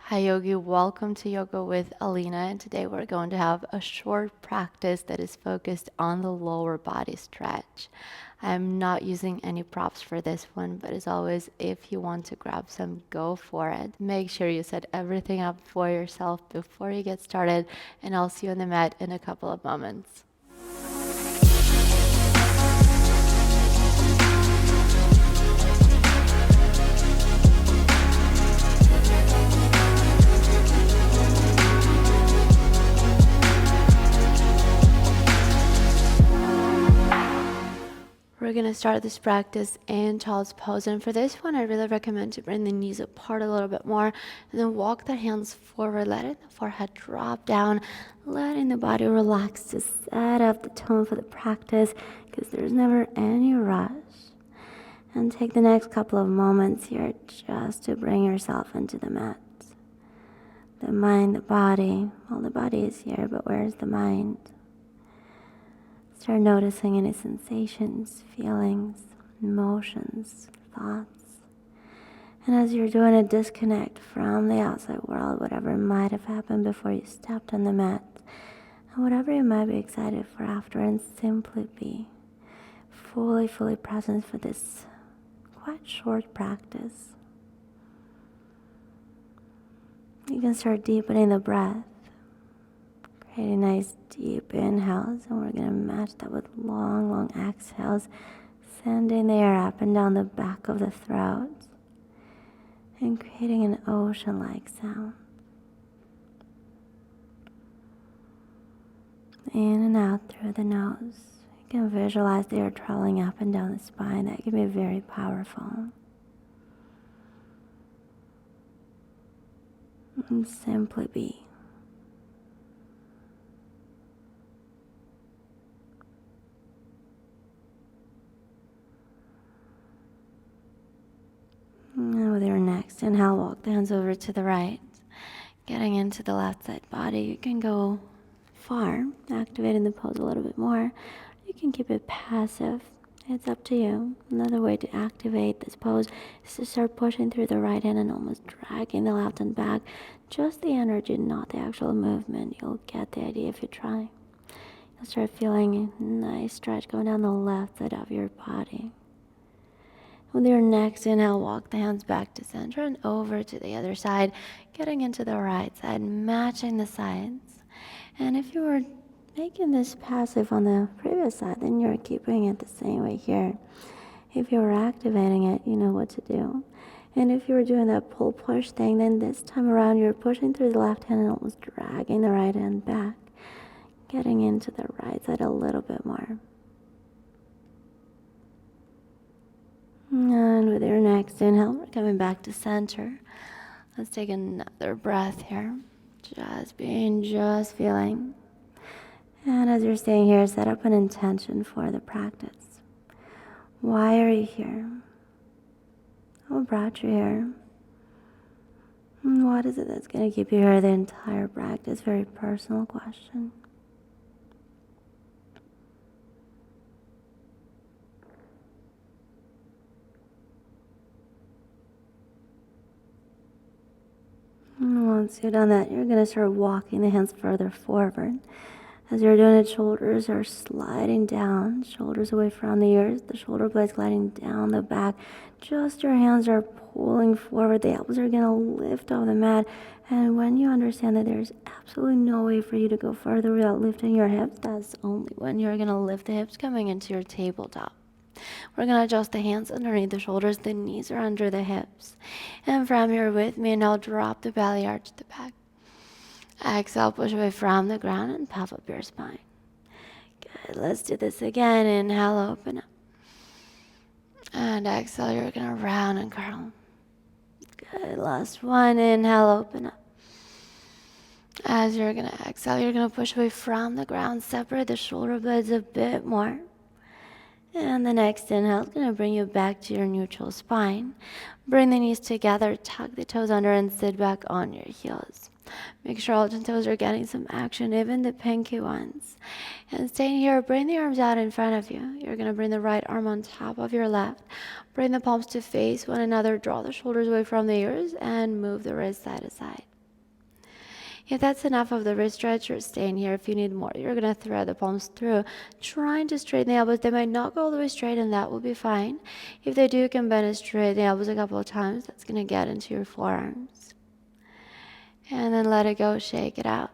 Hi Yogi, welcome to Yoga with Alina, and today we're going to have a short practice that is focused on the lower body stretch. I'm not using any props for this one, but as always, if you want to grab some, go for it. Make sure you set everything up for yourself before you get started, and I'll see you on the mat in a couple of moments. We're going to start this practice in child's pose, and for this one I really recommend to bring the knees apart a little bit more and then walk the hands forward, letting the forehead drop down, letting the body relax to set up the tone for the practice, because there's never any rush. And take the next couple of moments here just to bring yourself into the mat. The mind, the body, well, the body is here, but where's the mind? Start noticing any sensations, feelings, emotions, thoughts. And as you're doing a disconnect from the outside world, whatever might have happened before you stepped on the mat, and whatever you might be excited for after, and simply be fully present for this quite short practice. You can start deepening the breath. Creating nice deep inhales, and we're going to match that with long exhales, sending the air up and down the back of the throat and creating an ocean-like sound. In and out through the nose. You can visualize the air traveling up and down the spine. That can be very powerful. And simply be. And with your next inhale, walk the hands over to the right. Getting into the left side body, you can go far, activating the pose a little bit more. You can keep it passive. It's up to you. Another way to activate this pose is to start pushing through the right hand and almost dragging the left hand back. Just the energy, not the actual movement. You'll get the idea if you try. You'll start feeling a nice stretch going down the left side of your body. With your next inhale, walk the hands back to center and over to the other side, getting into the right side, matching the sides. And if you were making this passive on the previous side, then you're keeping it the same way here. If you were activating it, you know what to do. And if you were doing that pull-push thing, then this time around you're pushing through the left hand and almost dragging the right hand back, getting into the right side a little bit more. And with your next inhale, we're coming back to center. Let's take another breath here. Just feeling. And as you're staying here, set up an intention for the practice. Why are you here? What brought you here? And what is it that's going to keep you here the entire practice? Very personal question. And once you've done that, you're going to start walking the hands further forward. As you're doing it, shoulders are sliding down, shoulders away from the ears, the shoulder blades gliding down the back. Just your hands are pulling forward. The elbows are going to lift off the mat. And when you understand that there's absolutely no way for you to go further without lifting your hips, that's only when you're going to lift the hips coming into your tabletop. We're going to adjust the hands underneath the shoulders. The knees are under the hips. And from here with me, and I'll drop the belly, arch the back. Exhale, push away from the ground and puff up your spine. Good. Let's do this again. Inhale, open up. And exhale, you're going to round and curl. Good. Last one. Inhale, open up. As you're going to exhale, you're going to push away from the ground. Separate the shoulder blades a bit more. And the next inhale is going to bring you back to your neutral spine. Bring the knees together, tuck the toes under, and sit back on your heels. Make sure all 10 toes are getting some action, even the pinky ones. And staying here, bring the arms out in front of you. You're going to bring the right arm on top of your left. Bring the palms to face one another. Draw the shoulders away from the ears and move the wrists side to side. If that's enough of the wrist stretch, you're staying here. If you need more, you're going to thread the palms through, trying to straighten the elbows. They might not go all the way straight, and that will be fine. If they do, you can bend and straighten the elbows a couple of times. That's going to get into your forearms. And then let it go, shake it out.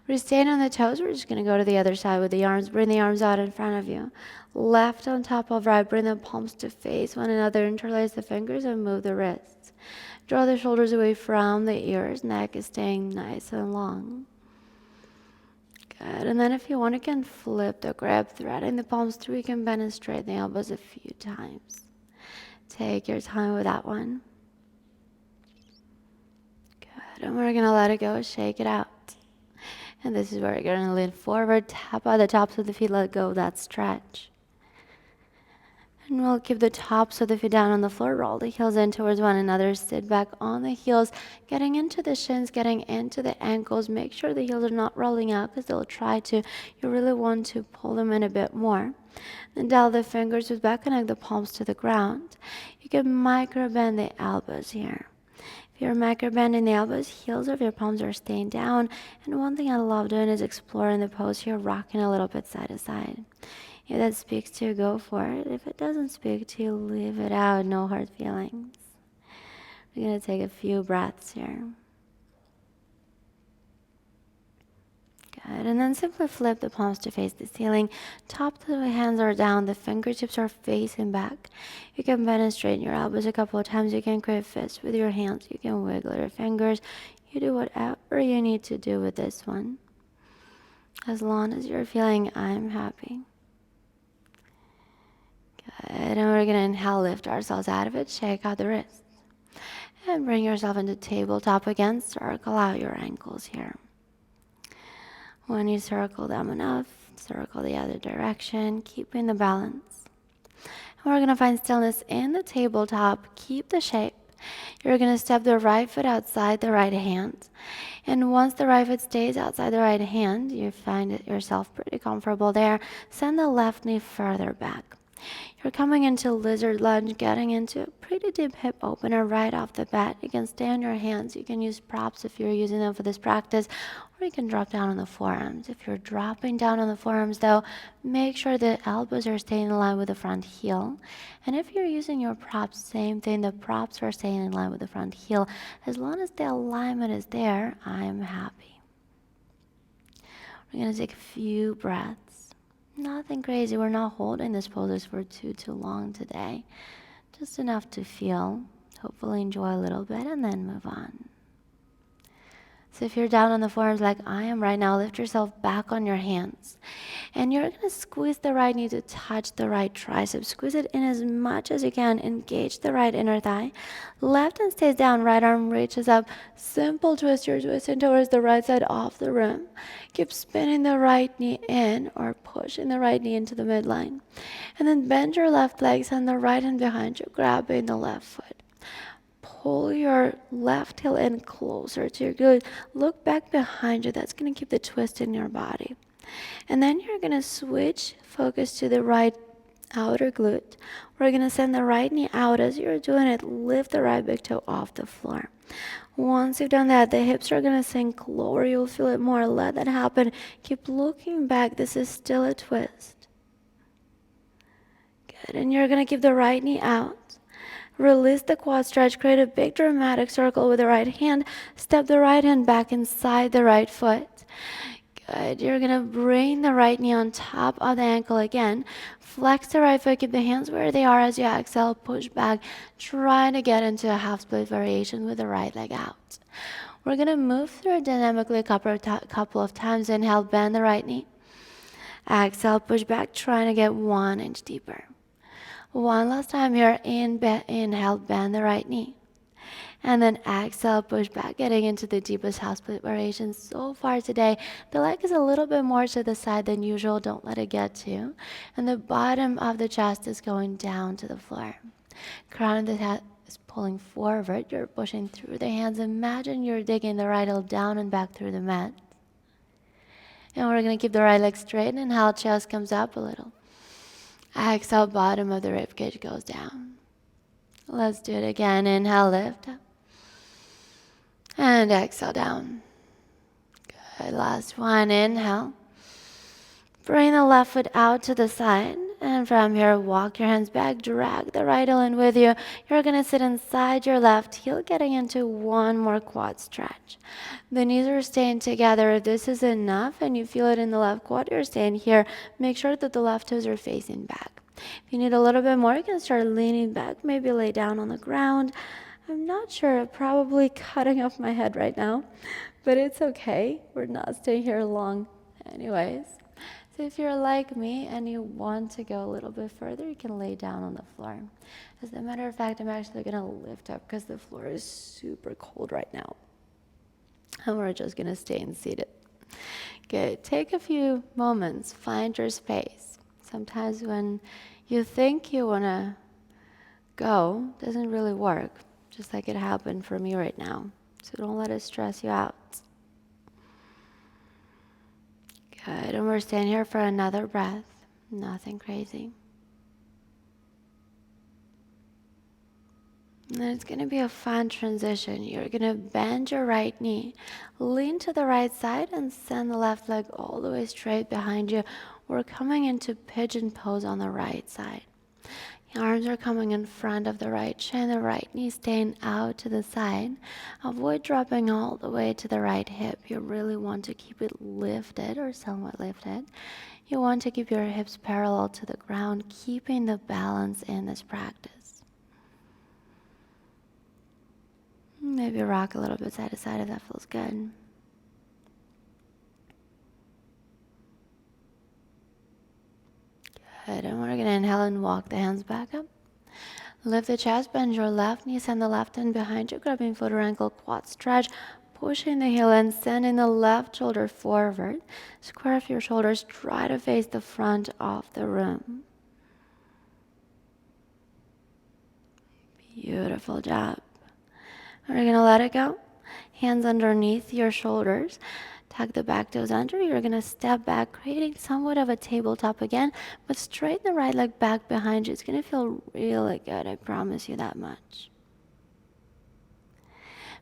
We're staying on the toes. We're just going to go to the other side with the arms. Bring the arms out in front of you. Left on top of right. Bring the palms to face one another. Interlace the fingers and move the wrists. Draw the shoulders away from the ears. Neck is staying nice and long. Good. And then if you want, you can flip the grip, threading the palms through. You can bend and straighten the elbows a few times. Take your time with that one. Good. And we're going to let it go. Shake it out. And this is where you're going to lean forward, tap out the tops of the feet, let go of that stretch. And we'll keep the tops of the feet down on the floor, roll the heels in towards one another, sit back on the heels, getting into the shins, getting into the ankles. Make sure the heels are not rolling out because they'll try to. You really want to pull them in a bit more. Then dial the fingers with back, connect the palms to the ground. You can micro bend the elbows here. If you're micro bending the elbows, heels of your palms are staying down. And one thing I love doing is exploring the pose here, rocking a little bit side to side. If that speaks to you, go for it. If it doesn't speak to you, leave it out. No hard feelings. We're going to take a few breaths here. Good. And then simply flip the palms to face the ceiling. Top of the hands are down. The fingertips are facing back. You can bend and straighten your elbows a couple of times. You can create fists with your hands. You can wiggle your fingers. You do whatever you need to do with this one. As long as you're feeling, I'm happy. Good. And we're going to inhale, lift ourselves out of it. Shake out the wrists. And bring yourself into tabletop again. Circle out your ankles here. When you circle them enough, circle the other direction, keeping the balance. And we're going to find stillness in the tabletop. Keep the shape. You're going to step the right foot outside the right hand. And once the right foot stays outside the right hand, you find yourself pretty comfortable there. Send the left knee further back. You're coming into lizard lunge, getting into a pretty deep hip opener right off the bat. You can stay on your hands. You can use props if you're using them for this practice, or you can drop down on the forearms. If you're dropping down on the forearms, though, make sure the elbows are staying in line with the front heel. And if you're using your props, same thing. The props are staying in line with the front heel. As long as the alignment is there, I'm happy. We're going to take a few breaths. Nothing crazy. We're not holding this poses for too long today. Just enough to feel. Hopefully enjoy a little bit and then move on. So if you're down on the forearms like I am right now, lift yourself back on your hands. And you're going to squeeze the right knee to touch the right tricep. Squeeze it in as much as you can. Engage the right inner thigh. Left hand stays down. Right arm reaches up. Simple twist. You're twisting towards the right side off the rim. Keep spinning the right knee in or pushing the right knee into the midline. And then bend your left leg. Send the right hand behind you, grabbing the left foot. Pull your left heel in closer to your glute. Look back behind you. That's going to keep the twist in your body. And then you're going to switch focus to the right outer glute. We're going to send the right knee out. As you're doing it, lift the right big toe off the floor. Once you've done that, the hips are going to sink lower. You'll feel it more. Let that happen. Keep looking back. This is still a twist. Good. And you're going to keep the right knee out. Release the quad stretch. Create a big dramatic circle with the right hand. Step the right hand back inside the right foot. Good. You're going to bring the right knee on top of the ankle again. Flex the right foot. Keep the hands where they are as you exhale. Push back. Try to get into a half split variation with the right leg out. We're going to move through it dynamically a couple of times. Inhale, bend the right knee. Exhale, push back. Trying to get 1 inch deeper. One last time here. Inhale, bend the right knee. And then exhale, push back, getting into the deepest half split variation. So far today, the leg is a little bit more to the side than usual. Don't let it get to you. And the bottom of the chest is going down to the floor. Crown of the head is pulling forward. You're pushing through the hands. Imagine you're digging the right heel down and back through the mat. And we're going to keep the right leg straight. Inhale, chest comes up a little. Exhale, bottom of the ribcage goes down. Let's do it again. Inhale, lift up. And exhale down. Good. Last one. Inhale. Bring the left foot out to the side. And from here, walk your hands back. Drag the right heel in with you. You're going to sit inside your left heel, getting into one more quad stretch. The knees are staying together. If this is enough and you feel it in the left quad, you're staying here. Make sure that the left toes are facing back. If you need a little bit more, you can start leaning back. Maybe lay down on the ground. I'm not sure. Probably cutting off my head right now. But it's okay. We're not staying here long anyways. So if you're like me and you want to go a little bit further, you can lay down on the floor. As a matter of fact, I'm actually going to lift up because the floor is super cold right now. And we're just going to stay seated. Good. Take a few moments. Find your space. Sometimes when you think you want to go, it doesn't really work. Just like it happened for me right now. So don't let it stress you out. Good, and we're staying here for another breath. Nothing crazy. And then it's going to be a fun transition. You're going to bend your right knee, lean to the right side, and send the left leg all the way straight behind you. We're coming into pigeon pose on the right side. The arms are coming in front of the right shin, the right knee staying out to the side. Avoid dropping all the way to the right hip. You really want to keep it lifted or somewhat lifted. You want to keep your hips parallel to the ground, keeping the balance in this practice. Maybe rock a little bit side to side if that feels good. Good, and we're going to inhale and walk the hands back up. Lift the chest, bend your left knee, send the left hand behind you, grabbing foot or ankle, quad stretch, pushing the heel in, sending the left shoulder forward. Square off your shoulders, try to face the front of the room. Beautiful job. We're going to let it go. Hands underneath your shoulders. Tuck the back toes under. You're going to step back, creating somewhat of a tabletop again, but straighten the right leg back behind you. It's going to feel really good. I promise you that much.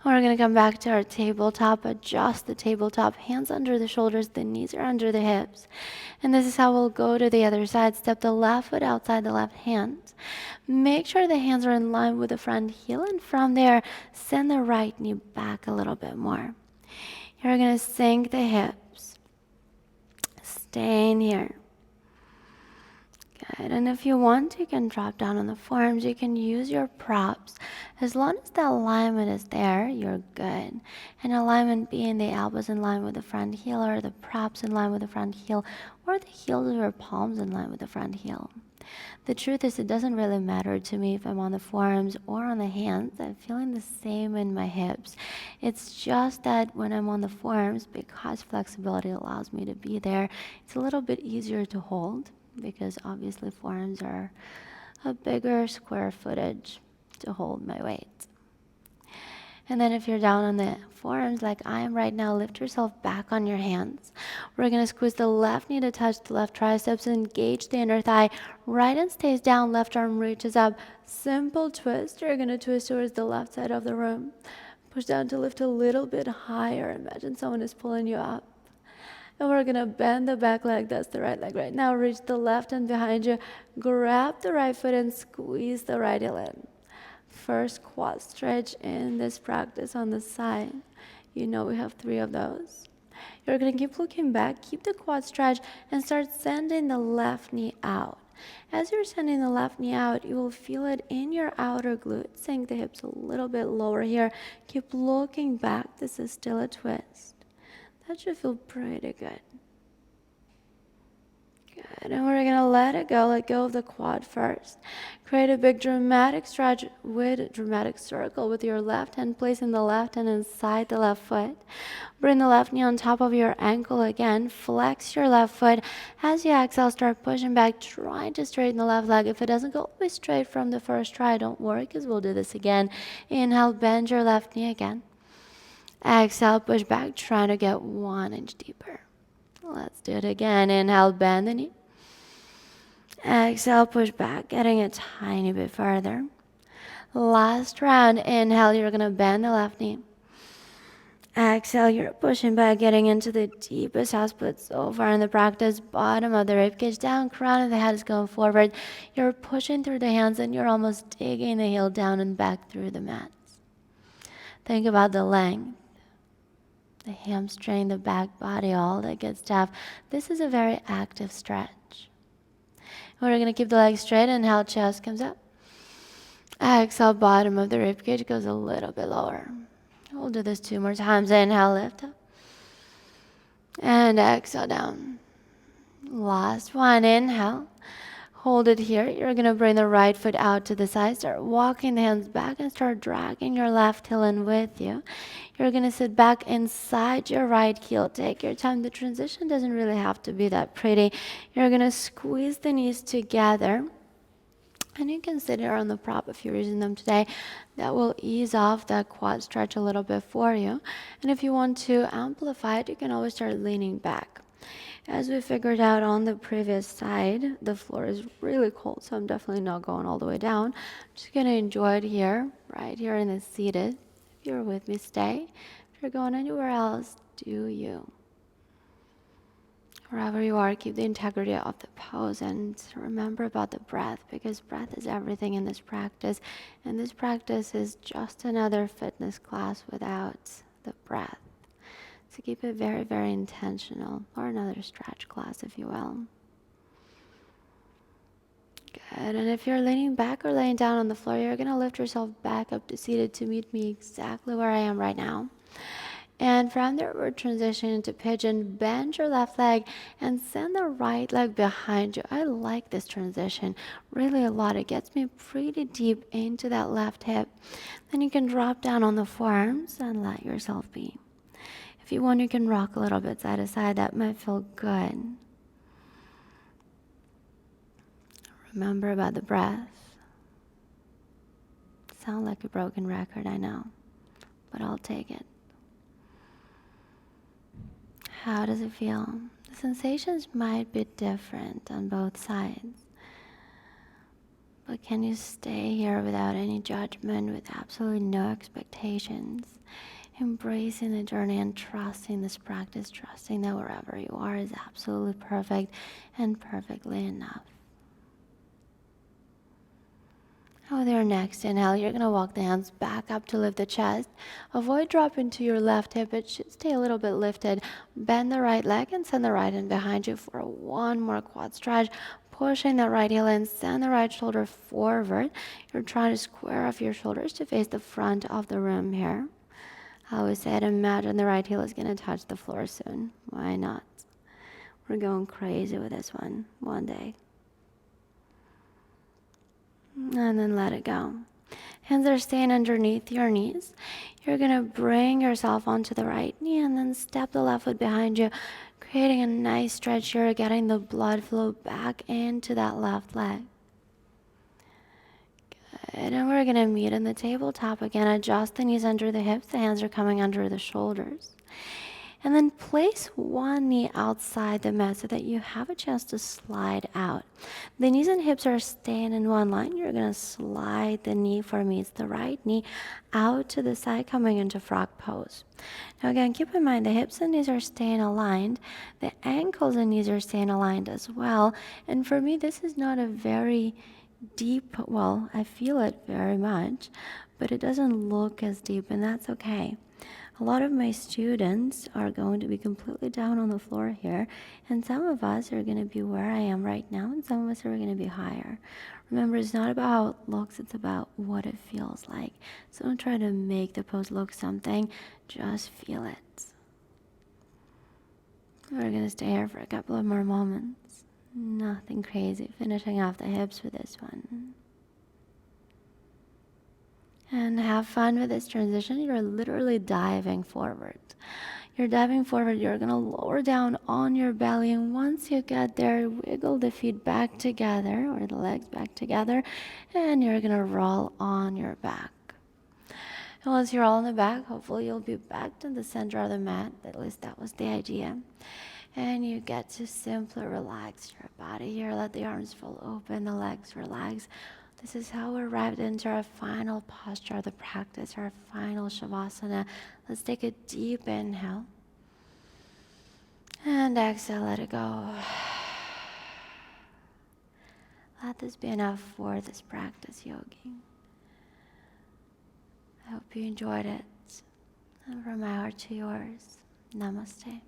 We're going to come back to our tabletop, adjust the tabletop, hands under the shoulders, the knees are under the hips. And this is how we'll go to the other side. Step the left foot outside the left hand. Make sure the hands are in line with the front heel, and from there, send the right knee back a little bit more. You're going to sink the hips. Staying here. Good. And if you want, you can drop down on the forearms. You can use your props. As long as the alignment is there, you're good. And alignment being the elbows in line with the front heel, or the props in line with the front heel, or the heels of your palms in line with the front heel. The truth is, it doesn't really matter to me if I'm on the forearms or on the hands. I'm feeling the same in my hips. It's just that when I'm on the forearms, because flexibility allows me to be there, it's a little bit easier to hold, because obviously forearms are a bigger square footage to hold my weight. And then if you're down on the forearms like I am right now, lift yourself back on your hands. We're going to squeeze the left knee to touch the left triceps, engage the inner thigh. Right hand stays down, left arm reaches up. Simple twist. You're going to twist towards the left side of the room. Push down to lift a little bit higher. Imagine someone is pulling you up. And we're going to bend the back leg. That's the right leg right now. Reach the left hand behind you. Grab the right foot and squeeze the right heel in. First quad stretch in this practice on the side. You know we have 3 of those. You're going to keep looking back, keep the quad stretch, and start sending the left knee out. As you're sending the left knee out, you will feel it in your outer glute. Sink the hips a little bit lower here. Keep looking back. This is still a twist. That should feel pretty good. Good, and we're going to let go of the quad first. Create a big dramatic stretch with a dramatic circle with your left hand, placing the left hand inside the left foot. Bring the left knee on top of your ankle again. Flex your left foot. As you exhale, start pushing back, trying to straighten the left leg. If it doesn't go always straight from the first try, don't worry, because we'll do this again. Inhale, bend your left knee again. Exhale, push back, trying to get 1 inch deeper. Let's do it again. Inhale, bend the knee. Exhale, push back, getting a tiny bit further. Last round. Inhale, you're going to bend the left knee. Exhale, you're pushing back, getting into the deepest output so far in the practice. Bottom of the ribcage down, crown of the head is going forward. You're pushing through the hands and you're almost digging the heel down and back through the mat. Think about the length, the hamstring, the back body, all that good stuff. This is a very active stretch. We're going to keep the legs straight. Inhale, chest comes up. Exhale, bottom of the ribcage goes a little bit lower. We'll do this 2 more times. Inhale, lift up. And exhale down. Last one, inhale. Hold it here. You're going to bring the right foot out to the side. Start walking the hands back and start dragging your left heel in with you. You're going to sit back inside your right heel. Take your time. The transition doesn't really have to be that pretty. You're going to squeeze the knees together. And you can sit here on the prop if you're using them today. That will ease off that quad stretch a little bit for you. And if you want to amplify it, you can always start leaning back. As we figured out on the previous side, the floor is really cold, so I'm definitely not going all the way down. I'm just going to enjoy it here, right here in the seated. If you're with me, stay. If you're going anywhere else, do you. Wherever you are, keep the integrity of the pose and remember about the breath, because breath is everything in this practice. And this practice is just another fitness class without the breath. So keep it very, very intentional, or another stretch class, if you will. Good. And if you're leaning back or laying down on the floor, you're going to lift yourself back up to seated to meet me exactly where I am right now. And from there, we're transitioning into pigeon. Bend your left leg and send the right leg behind you. I like this transition really a lot. It gets me pretty deep into that left hip. Then you can drop down on the forearms and let yourself be. If you want, you can rock a little bit side to side. That might feel good. Remember about the breath. Sound like a broken record, I know, but I'll take it. How does it feel? The sensations might be different on both sides. But can you stay here without any judgment, with absolutely no expectations? Embracing the journey and trusting this practice, trusting that wherever you are is absolutely perfect and perfectly enough. With your next inhale, you're going to walk the hands back up to lift the chest. Avoid dropping to your left hip. It should stay a little bit lifted. Bend the right leg and send the right hand behind you for one more quad stretch. Pushing that right heel in, send the right shoulder forward. You're trying to square off your shoulders to face the front of the room here. I always said, imagine the right heel is going to touch the floor soon. Why not? We're going crazy with this one day. And then let it go. Hands are staying underneath your knees. You're going to bring yourself onto the right knee and then step the left foot behind you, creating a nice stretch here, getting the blood flow back into that left leg. Good. And we're going to meet in the tabletop again. Adjust the knees under the hips. The hands are coming under the shoulders. And then place one knee outside the mat so that you have a chance to slide out. The knees and hips are staying in one line. You're going to slide the knee, for me it's the right knee, out to the side, coming into frog pose. Now again, keep in mind the hips and knees are staying aligned. The ankles and knees are staying aligned as well. And for me, this is not a very deep, well, I feel it very much, but it doesn't look as deep, and that's okay. A lot of my students are going to be completely down on the floor here, and some of us are going to be where I am right now, and some of us are going to be higher. Remember, it's not about how it looks, it's about what it feels like. So don't try to make the pose look something, just feel it. We're going to stay here for a couple of more moments. Nothing crazy, finishing off the hips with this one. And have fun with this transition. You're literally diving forward. You're diving forward. You're going to lower down on your belly. And once you get there, wiggle the feet back together, or the legs back together. And you're going to roll on your back. And once you're all on the back, hopefully you'll be back to the center of the mat. At least that was the idea. And you get to simply relax your body here. Let the arms fall open, the legs relax. This is how we're arrived into our final posture of the practice, our final shavasana. Let's take a deep inhale. And exhale, let it go. Let this be enough for this practice, yogi. I hope you enjoyed it. And from my heart to yours, namaste.